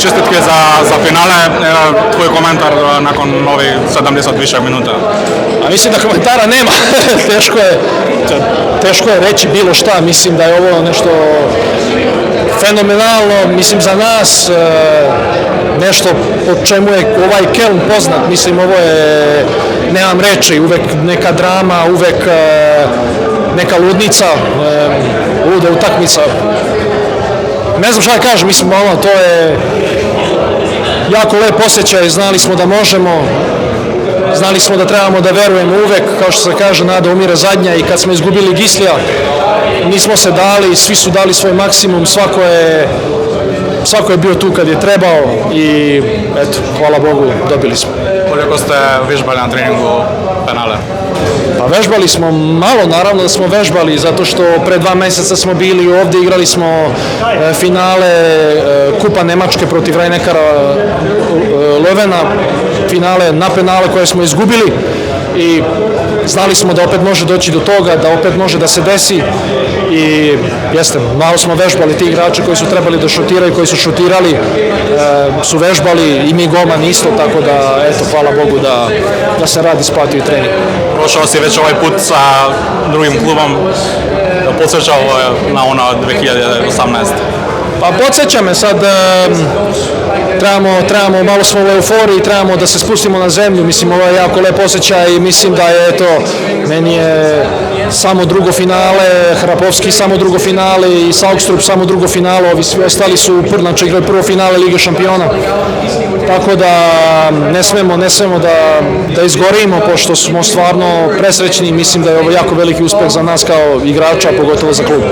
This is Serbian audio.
čestitke za finale. Tvoj komentar nakon ovih 70 više minuta. A mislim da komentara nema. Teško je reći bilo šta. Mislim da je ovo nešto fenomenalno, mislim za nas, nešto po čemu je ovaj Keln poznat. Mislim, ovo je, nemam reči, uvek neka drama, uvek neka ludnica, luda utakmica. Ne znam šta da kažem, mislim, to je jako lep osjećaj, znali smo da možemo, znali smo da trebamo da verujemo uvek, kao što se kaže, nada umire zadnja, i kad smo izgubili Gislija, nismo se dali, svi su dali svoj maksimum, svako je bio tu kad je trebao i eto, hvala Bogu, dobili smo. Koliko ste vežbali na treningu penale? Pa vežbali smo malo, naravno da smo vežbali, zato što pre 2 meseca smo bili ovde, igrali smo finale Kupa Nemačke protiv Rhein-Neckara Löwena, finale na penale koje smo izgubili i znali smo da opet može doći do toga, da opet može da se desi i jeste, malo smo vežbali, ti igrači koji su trebali da šutiraju, koji su šutirali, su vežbali i mi golman isto, tako da eto, hvala Bogu da se rad isplatio i trening. Prošao si već ovaj put sa drugim klubom, podsjećao na ono 2018. Pa podsjeća me sad, trebamo, malo smo u euforiji, trebamo da se spustimo na zemlju, mislim ovo je jako lep osjećaj i mislim da je eto, meni je samo drugo finale, Hrapovski samo drugo finale i Saugstrup samo drugo finale, ovi svi ostali su igrali prvo finale Lige šampiona, tako da ne smemo da izgorimo, pošto smo stvarno presrećni i mislim da je ovo jako veliki uspeh za nas kao igrača, pogotovo za klub.